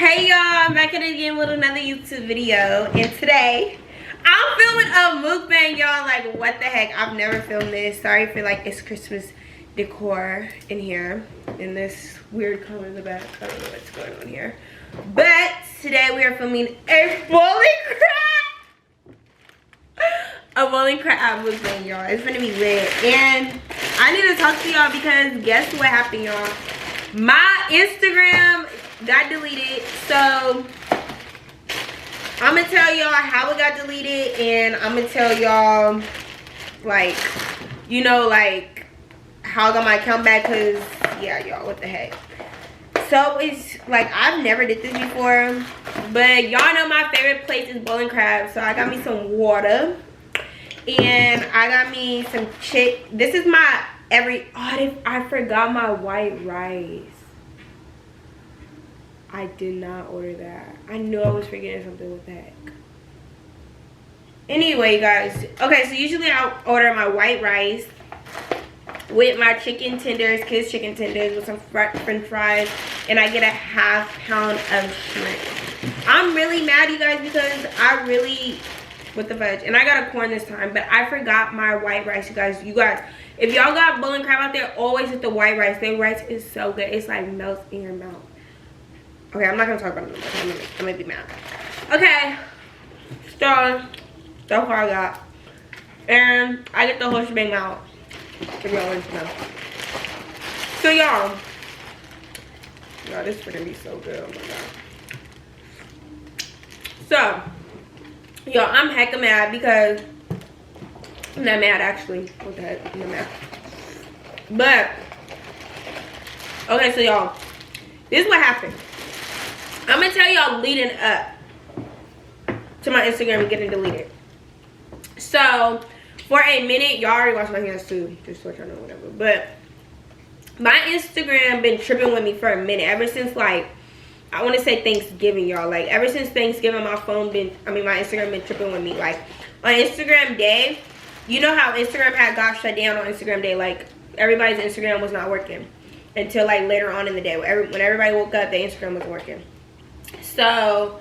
Hey y'all, I'm back at it again with another YouTube video, and today I'm filming a mukbang, y'all. Like, what the heck? I've never filmed this. Sorry for like it's Christmas decor in here in this weird color in the back. I don't know what's going on here, but today we are filming a bowling crab mukbang, y'all. It's gonna be lit, and I need to talk to y'all because guess what happened, y'all? My Instagram got deleted, so I'm gonna tell y'all how it got deleted, and I'm gonna tell y'all, like, you know, like how I got my account back, because yeah, y'all, what the heck. So it's like I've never did this before, but y'all know my favorite place is bowling crab, so I got me some water and I got me some this is my I forgot my white rice. I did not order that. I knew I was forgetting something. What the heck? Anyway, guys. Okay, so usually I order my white rice with my chicken tenders, kids chicken tenders, with some french fries, and I get a ½ pound of shrimp. I'm really mad, you guys, because I really, with the veg, and I got a corn this time, but I forgot my white rice, you guys. You guys, if y'all got bowling crab out there, always with the white rice. Their rice is so good. It's like melts in your mouth. Okay, I'm not gonna talk about it anymore. I'm gonna be mad. Okay, so that's what I got, and I get the whole shebang out. If y'all want to know. So y'all, this is gonna be so good. Oh my god. So y'all, I'm hecka mad because I'm not mad actually. What the heck? I'm not mad. But okay, so y'all, this is what happened. I'm gonna tell y'all leading up to my Instagram getting deleted. So for a minute, y'all already washed my hands too, just so y'all know, whatever. But my Instagram been tripping with me for a minute, ever since, like, I want to say Thanksgiving, y'all. Like, ever since Thanksgiving, my Instagram been tripping with me. Like, on Instagram Day, you know how Instagram got shut down on Instagram Day. Like, everybody's Instagram was not working until like later on in the day. When everybody woke up, their Instagram wasn't working. So,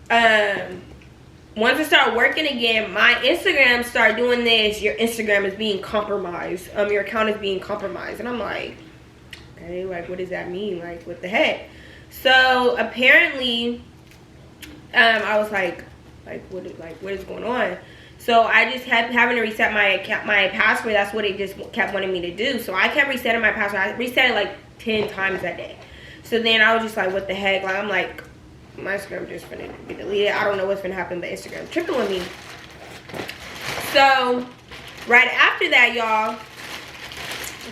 once it started working again, my Instagram started doing this. Your Instagram is being compromised. Your account is being compromised. And I'm like, okay, like, what does that mean? Like, what the heck? So apparently, I was like, what is going on? So I just kept having to reset my password. That's what it just kept wanting me to do. So I kept resetting my password. I reset it like 10 times that day. So then I was just like, what the heck? Like, I'm like, my Instagram just gonna be deleted. I don't know what's gonna happen, but Instagram tripping with me. So right after that, y'all,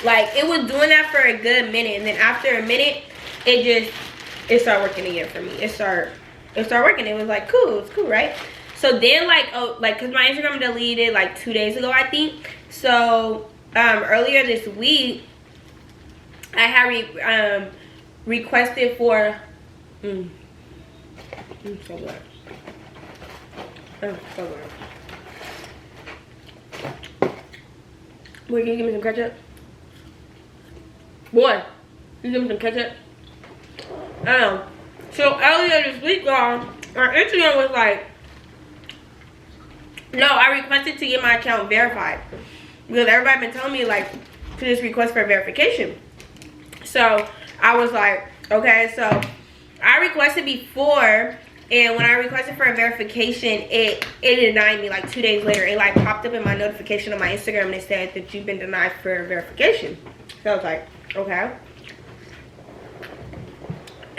like, it was doing that for a good minute, and then after a minute, it started working again for me. It started working. It was like, cool, it's cool, right? So then, like, because my Instagram deleted like 2 days ago, I think. So earlier this week, I had requested for so good. Oh, so good. Boy, can you give me some ketchup? Boy, can you give me some ketchup? So earlier this week, y'all, our Instagram was like, no, I requested to get my account verified. Because everybody been telling me, like, to just request for verification. So I was like, okay, so I requested before, and when I requested for a verification, it denied me like 2 days later. It like popped up in my notification on my Instagram, and it said that you've been denied for verification. So I was like, okay.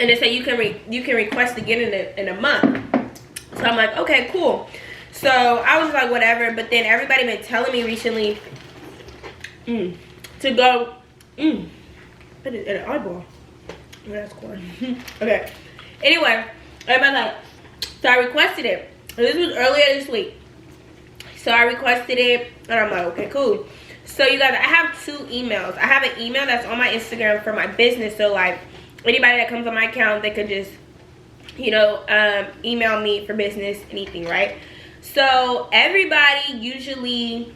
And it said you can request again in a month. So I'm like, okay, cool. So I was like, whatever. But then everybody been telling me recently to go. What is it? An eyeball. Oh, that's corn. Okay. Anyway, everybody like, so I requested it. This was earlier this week. So I requested it, and I'm like, okay, cool. So you guys, I have 2 emails. I have an email that's on my Instagram for my business. So like, anybody that comes on my account, they could just, you know, email me for business, anything, right? So everybody usually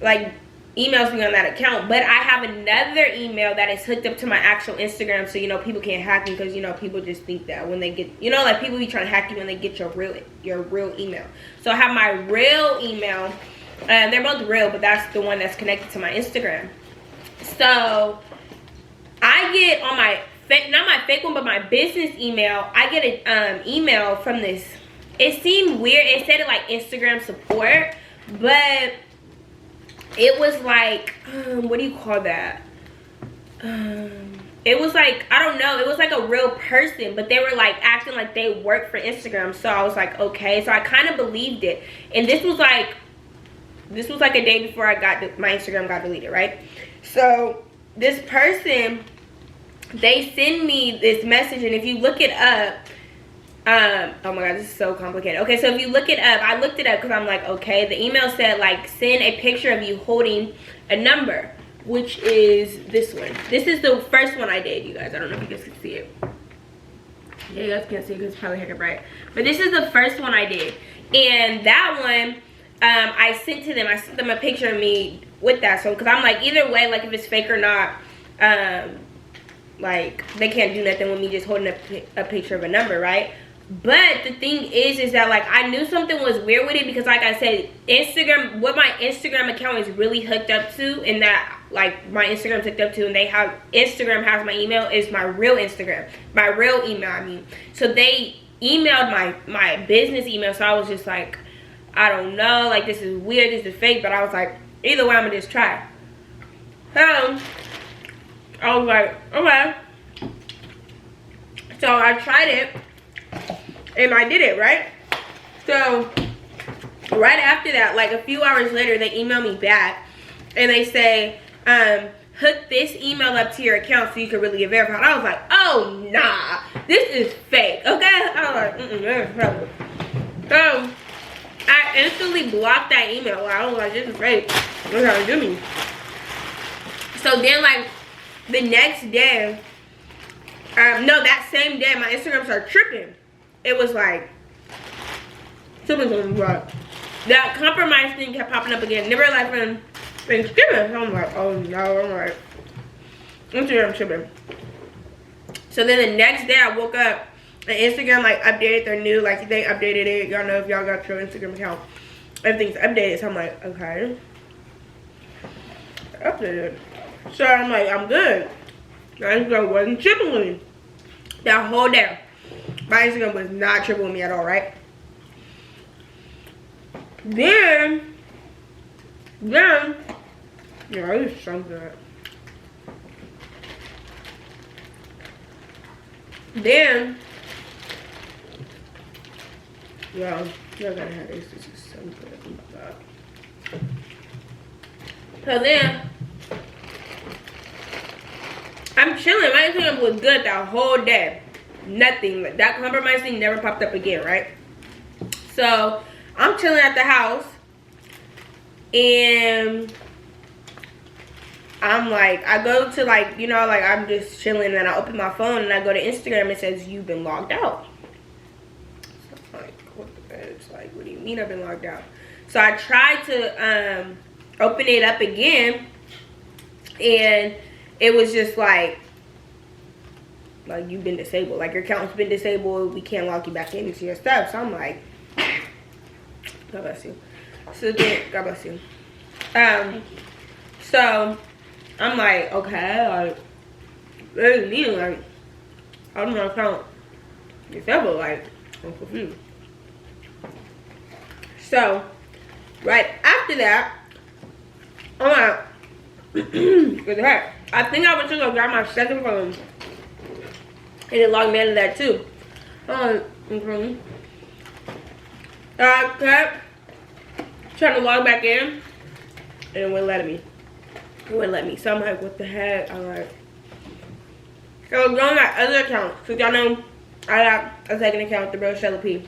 like emails me on that account. But I have another email that is hooked up to my actual Instagram, so you know people can't hack me, because you know people just think that when they get, you know, like people be trying to hack you when they get your real email. So I have my real email, and they're both real, but that's the one that's connected to my Instagram. So I get on my not my fake one, but my business email, I get an email from this. It seemed weird. It said it like Instagram support, but it was like, what do you call that? It was like, I don't know. It was like a real person, but they were like acting like they worked for Instagram. So I was like, okay. So I kind of believed it. And this was like a day before I got my Instagram got deleted, right? So this person, they send me this message, and if you look it up, oh my god, this is so complicated. Okay, so if you look it up, I looked it up because I'm like, okay, the email said like send a picture of you holding a number, which is this one. This is the first one I did, you guys. I don't know if you guys can see it. Yeah, you guys can't see it because it's probably hecka bright, but this is the first one I did. And that one, I sent to them. I sent them a picture of me with that. So because I'm like, either way, like if it's fake or not, like they can't do nothing with me just holding a picture of a number, right? But the thing is that like I knew something was weird with it, because like I said, Instagram, what my Instagram account is really hooked up to, and that like my Instagram's hooked up to, and they have, Instagram has my email, is my real Instagram, my real email, I mean. So they emailed my business email, so I was just like, I don't know, like this is weird, this is fake, but I was like, either way, I'm gonna just try. So I was like, okay. So I tried it, and I did it, right? So right after that, like a few hours later, they email me back, and they say, hook this email up to your account so you can really get verified. I was like, oh nah, this is fake, okay? I was like, so I instantly blocked that email. I was like, this is fake. What are you doing to me? So then, like, the next day, no, that same day, my Instagram started tripping. It was like, something wrong. That compromise thing kept popping up again. Never like when Thanksgiving. So I'm like, oh no, I'm like, Instagram tripping. So then the next day I woke up and Instagram like updated their new, like they updated it. Y'all know if y'all got your Instagram account, everything's updated. So I'm like, okay, updated. So I'm like, I'm good. My Instagram wasn't tripping with me that whole day. My Instagram was not tripping with me at all, right? Then, yeah, this is so good. Then, yeah, you're gonna have this. This is so good. Oh my god. So then, I'm chilling. My Instagram was good that whole day. Nothing. That compromise thing never popped up again, right? So I'm chilling at the house, and I'm like, I go to like, you know, like I'm just chilling, and I open my phone and I go to Instagram. It says you've been logged out. So I'm like, what the heck? It's like, what do you mean I've been logged out? So I tried to open it up again, and it was just like you've been disabled, like your account's been disabled, we can't log you back into your stuff. So I'm like, God bless you. So then, God bless you. So I'm like, okay, like what does it mean? Like I'm not account disabled, like I'm confused. So right after that, I'm like, what the heck? I think I went to go grab my second phone, and it logged me out of that too. Okay. I kept trying to log back in, and it wouldn't let me. It wouldn't let me. So I'm like, what the heck? I'm like, so I was on that other account. So y'all know I got a second account with the real Shelly P.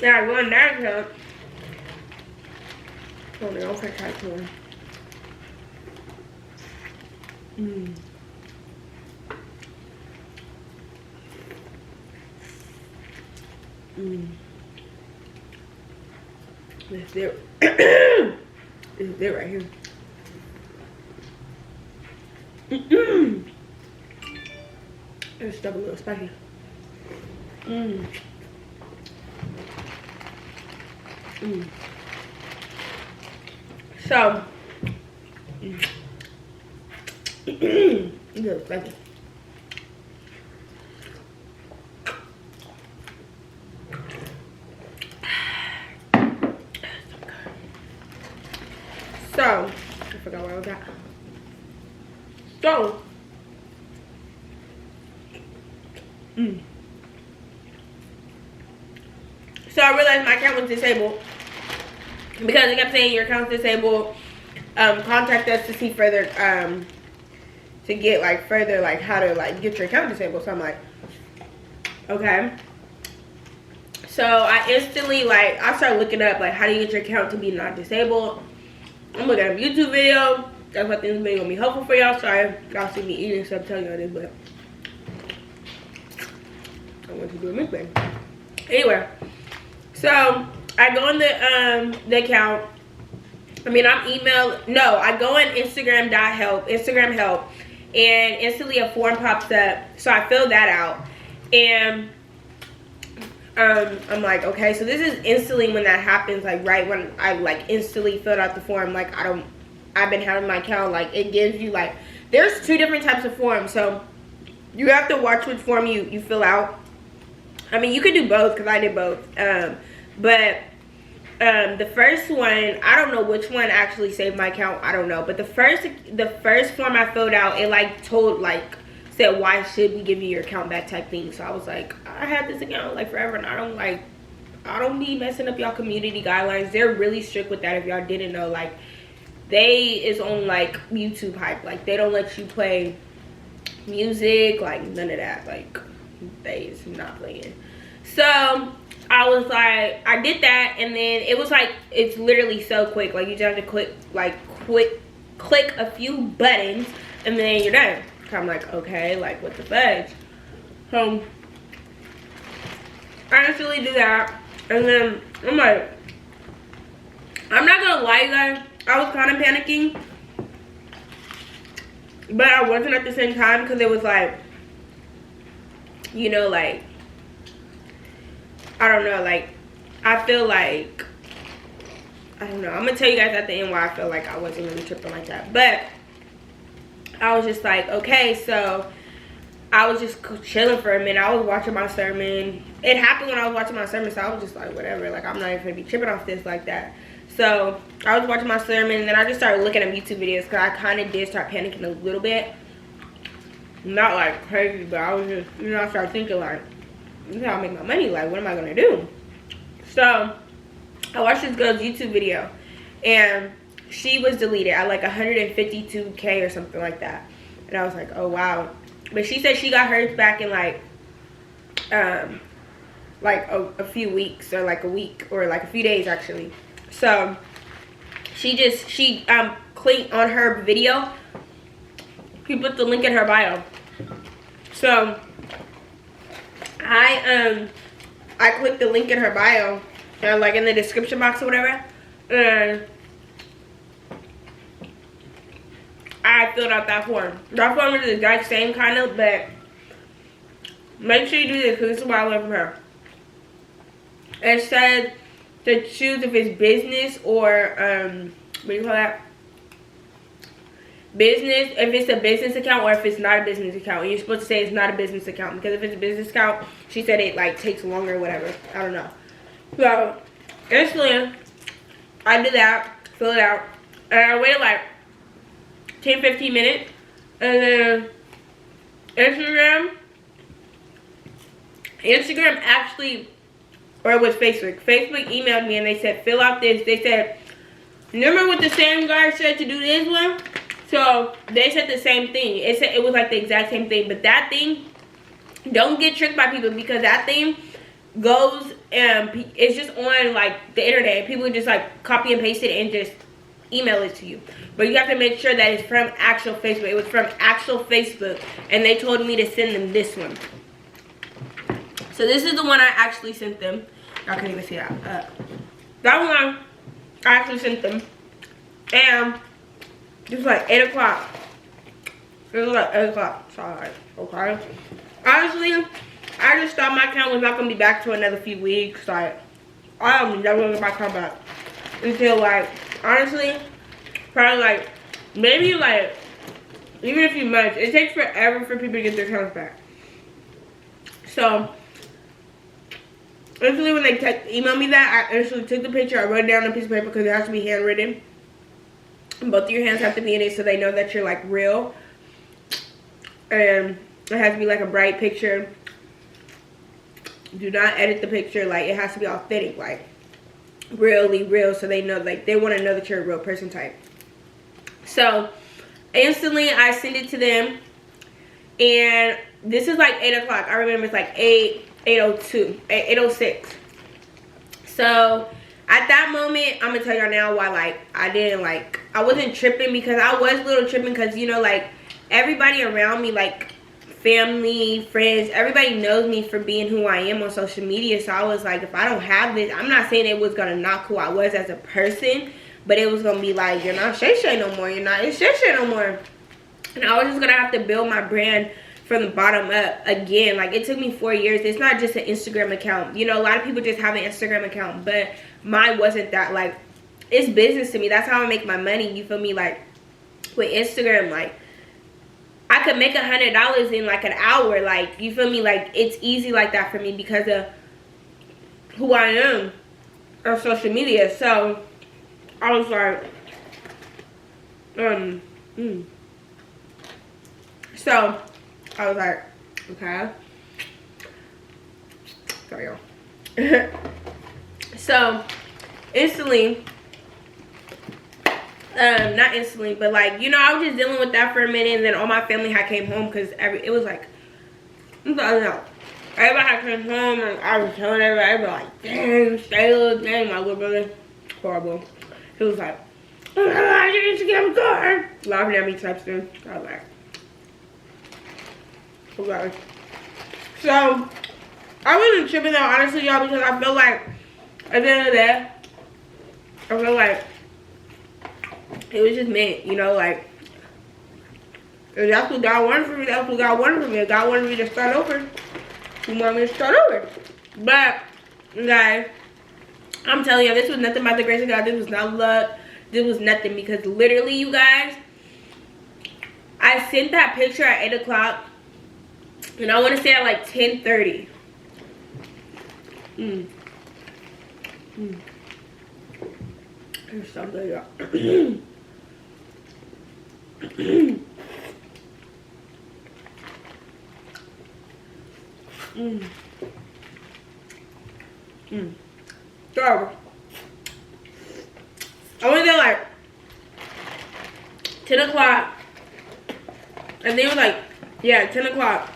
Yeah, I go on that account. Oh no, I'm trying to Let's do it. This is it right here. It's stuff a little spicy. So, it's a little spicy. So, I forgot where I was at. So, so I realized my account was disabled because it kept saying your account's disabled. Contact us to see further, to get like further like how to like get your account disabled. So I'm like, okay. So I instantly like I started looking up like how do you get your account to be not disabled. I'm looking at a YouTube video. That's what this video gonna be helpful for y'all. Sorry, y'all see me eating, so I'm telling y'all this, but I want to do a mukbang. Anyway, so I go in the account. I mean, I go in Instagram help, and instantly a form pops up. So I fill that out, and I'm like, okay, so this is instantly when that happens, like right when I like instantly filled out the form. Like I've been having my account, like it gives you like, there's 2 different types of forms, so you have to watch which form you fill out. I mean, you could do both because I did both, but the first one, I don't know which one actually saved my account. I don't know, but the first form I filled out, it like said why should we give you your account back type thing. So I was like, I had this account like forever, and I don't need messing up y'all community guidelines. They're really strict with that. If y'all didn't know, like they is on like YouTube hype. Like they don't let you play music, like none of that. Like they is not playing. So I was like, I did that, and then it was like, it's literally so quick. Like you just have to click a few buttons, and then you're done. So I'm like, okay, like what the fudge? So I actually do that, and then I'm like, I'm not gonna lie, you guys, I was kind of panicking, but I wasn't at the same time, because it was like, you know, like, I don't know, like, I feel like, I don't know, I'm gonna tell you guys at the end why I feel like I wasn't really tripping like that. But I was just like, okay, so I was just chilling for a minute. I was watching my sermon. It happened when I was watching my sermon, so I was just like, whatever, like I'm not even gonna be tripping off this like that. So I was watching my sermon, and then I just started looking at YouTube videos, because I kind of did start panicking a little bit. Not like crazy, but I was just, you know, I started thinking like, this is how I make my money, like what am I gonna do? So I watched this girl's YouTube video, and she was deleted at like 152K or something like that. And I was like, oh wow. But she said she got hers back in like a few weeks, or like a week, or like a few days actually. So she clicked on her video. She put the link in her bio. So I clicked the link in her bio, like in the description box or whatever, and I filled out that form. That form is the exact same kind of, but make sure you do this, because this is what I learned from her. It said to choose if it's business or what do you call that? Business, if it's a business account, or if it's not a business account. And you're supposed to say it's not a business account, because if it's a business account, she said it like takes longer or whatever. I don't know. So instantly I did that, fill it out, and I waited like 10-15 minutes, and then Instagram actually, or it was Facebook emailed me, and they said fill out this. They said, remember what the same guy said to do this one? So they said the same thing. It said it was like the exact same thing, but that thing, don't get tricked by people, because that thing goes it's just on like the internet, and people just like copy and paste it and just email it to you. But you have to make sure that it's from actual Facebook. It was from actual Facebook, and they told me to send them this one. So this is the one I actually sent them. I can't even see that. That one I actually sent them. And this was like 8 o'clock. It was like 8 o'clock. Sorry. Okay. Honestly, I just thought my account was not gonna be back to another few weeks. Like, I don't never gonna get my account back until like, honestly, probably like maybe like even a few months. It takes forever for people to get their accounts back. So instantly when they emailed me that, I instantly took the picture. I wrote it down on a piece of paper because it has to be handwritten. Both of your hands have to be in it so they know that you're like real. And it has to be like a bright picture. Do not edit the picture. Like, it has to be authentic, like really real, so they know, like they want to know that you're a real person type. So instantly I send it to them, and this is like 8 o'clock. I remember it's like 8:02, 8:06. So at that moment, I'm gonna tell y'all now why like I wasn't tripping, because I was a little tripping because, you know, like everybody around me, like family, friends, everybody knows me for being who I am on social media. So I was like, if I don't have this, I'm not saying it was gonna knock who I was as a person, but it was gonna be like, you're not Shay Shay no more, you're not Shay Shay no more. And I was just gonna have to build my brand from the bottom up again. Like, it took me 4 years. It's not just an Instagram account. You know, a lot of people just have an Instagram account, but mine wasn't that. Like, it's business to me. That's how I make my money. You feel me? Like, with Instagram, like, I could make $100 in like an hour. Like, you feel me? Like, it's easy like that for me because of who I am on social media. So I was like, so I was like, okay. Sorry, y'all. So instantly, not instantly, but like, you know, I was just dealing with that for a minute, and then all my family had came home because it was like, I don't know, everybody had came home, and I was telling everybody like, dang, Shayla, dang, my little brother, horrible. He was like, oh my God, you need to get him a car, laughing at me, texting. I was like, okay. So I wasn't tripping though, honestly, y'all, because I feel like at the end of the day, I feel like it was just meant, you know, like, if that's what God wanted for me, that's what God wanted for me. If God wanted me to start over, He wanted me to start over. But, guys, I'm telling you, this was nothing but the grace of God. This was not luck. This was nothing, because literally, you guys, I sent that picture at 8 o'clock, and I want to say at like 10:30. There's something, y'all. So I went there like 10 o'clock, and they were like, yeah, 10 o'clock.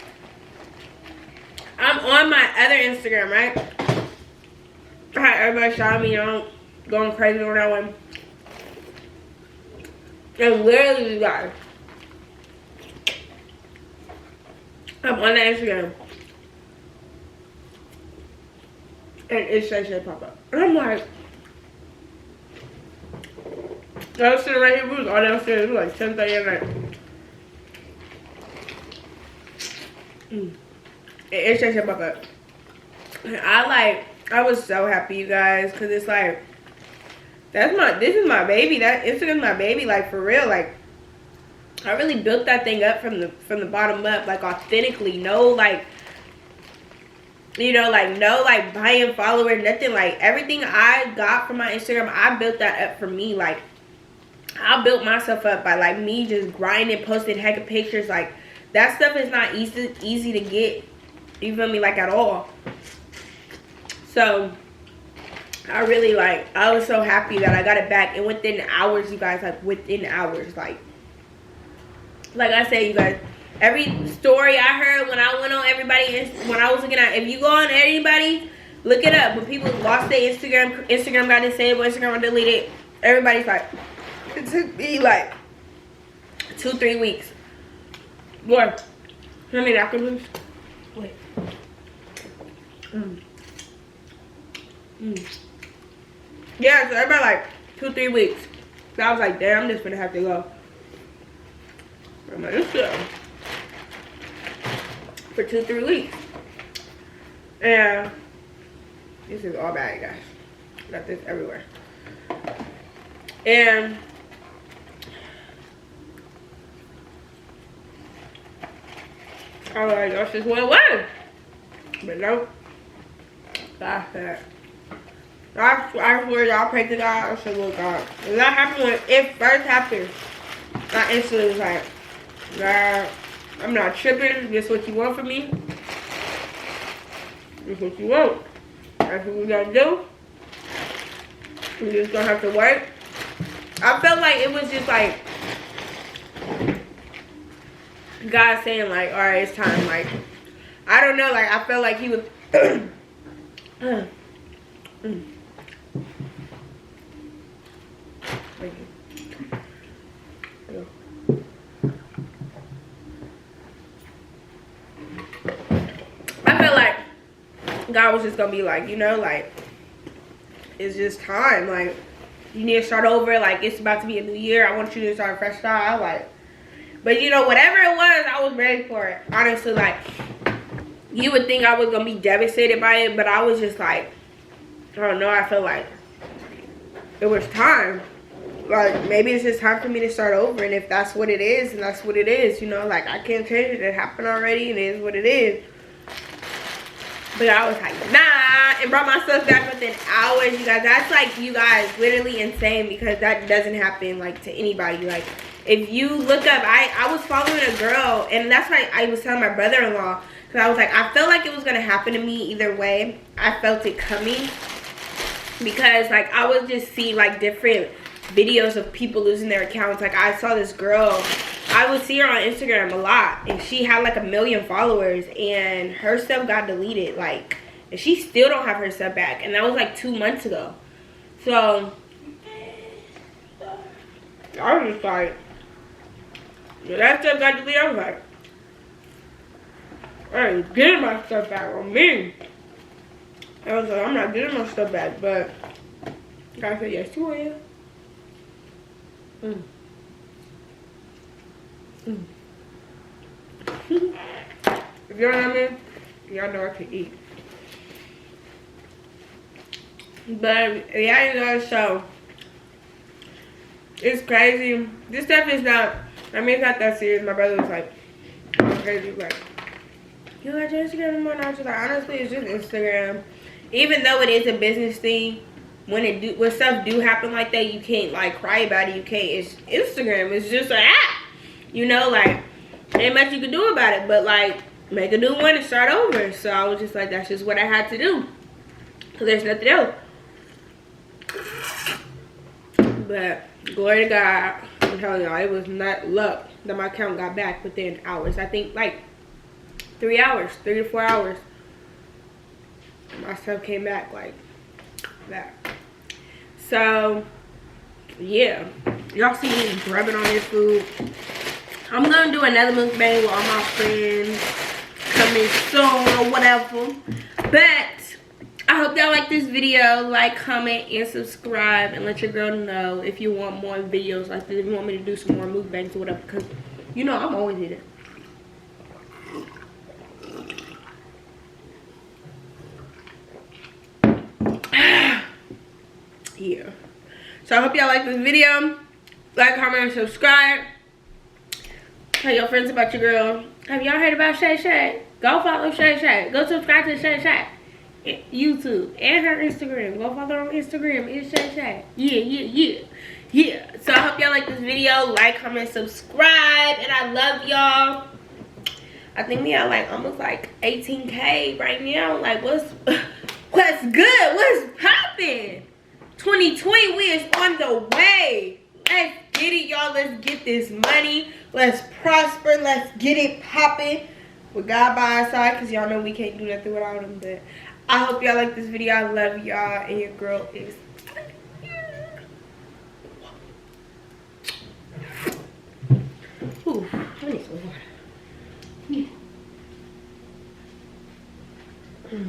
I'm on my other Instagram, right? I had everybody shouting me out, going crazy on that one. And literally, you guys, I'm on that Instagram, and it's Shay Shay pop up. And I'm like, I was sitting right here, we was all downstairs, it was like 10:30 at night. It's Shay Shay pop up. And I was so happy, you guys, because it's like, this is my baby. That Instagram's my baby, like, for real. Like, I really built that thing up from the bottom up, like, authentically. No, like, you know, like, no, like, buying followers, nothing. Like, everything I got from my Instagram, I built that up for me. Like, I built myself up by, like, me just grinding, posting heck of pictures. Like, that stuff is not easy to get, you feel me, like, at all. So I really, like, I was so happy that I got it back. And within hours, you guys, like, within hours, like I said, you guys, every story I heard when I went on everybody, when I was looking at, if you go on anybody, look it up. When people lost their Instagram got disabled, Instagram got deleted, everybody's like, it took me, like, 2-3 weeks. Boy, how many napkins? Wait. Yeah, so everybody like 2-3 weeks. So I was like, damn, I'm just gonna have to go. I'm like, let's go. For 2-3 weeks. And this is all bad, guys. Got this everywhere. And I was like, that's just what it was. But no, that's it. I swear, y'all pray to God. I said, look, God. And that happened when it first happened. I instantly was like, nah, I'm not tripping. This what you want from me? This what you want? That's what we gotta do. We just gonna have to work. I felt like it was just like God saying like, all right, it's time. Like, I don't know. Like, I felt like he was. I felt like God was just gonna be like, you know, like, it's just time. Like, you need to start over. Like, it's about to be a new year. I want you to start a fresh start. Like, but you know, whatever it was, I was ready for it. Honestly, like, you would think I was gonna be devastated by it, but I was just like, I don't know. I feel like it was time. Like, maybe it's just time for me to start over, and if that's what it is, and that's what it is, you know, like, I can't change it. It happened already, and it is what it is. But I was like, nah, and brought myself back within hours, you guys. That's like, you guys, literally insane, because that doesn't happen, like, to anybody. Like, if you look up, I was following a girl, and that's why I was telling my brother-in-law, because I was like, I felt like it was going to happen to me either way. I felt it coming, because, like, I would just see, like, different videos of people losing their accounts. Like, I saw this girl, I would see her on Instagram a lot, and she had like 1 million followers, and her stuff got deleted, like, and she still don't have her stuff back, and that was like 2 months ago. So I was just like, when that stuff got deleted, I was like, I ain't getting my stuff back on me. I was like, I'm not getting my stuff back, but God said, yes, you will. If you know what I mean, y'all know I can eat. But yeah, you know, so it's crazy. This stuff is not, I mean, it's not that serious. My brother was like, it's crazy. Like, you got your Instagram anymore? And I was just like, honestly, it's just Instagram. Even though it is a business thing, when stuff do happen like that, you can't like cry about it. You can't. It's Instagram. It's just an app. You know, like, ain't much you can do about it, but like, make a new one and start over. So I was just like, that's just what I had to do, because there's nothing else. But glory to God, I'm telling y'all, it was not luck that my account got back within hours. I think like 3 hours, 3 to 4 hours. My stuff came back like that. So yeah, y'all see me grubbing on this food. I'm gonna do another mukbang with all my friends coming soon or whatever. But I hope y'all like this video. Like, comment, and subscribe, and let your girl know if you want more videos like this. If you want me to do some more mukbangs or whatever, because you know I'm always eating. Yeah. So I hope y'all like this video. Like, comment, and subscribe. Tell your friends about your girl. Have y'all heard about Shay Shay? Go follow Shay Shay. Go subscribe to Shay Shay. YouTube and her Instagram. Go follow her on Instagram. It's Shay Shay. Yeah. So I hope y'all like this video. Like, comment, subscribe. And I love y'all. I think we are like almost like 18K right now. Like, what's good? What's poppin'? 2020, we is on the way. Let's get it, y'all. Let's get this money. Let's prosper. Let's get it popping with God by our side, because y'all know we can't do nothing without him. But I hope y'all like this video. I love y'all, and your girl is ooh, I need some water.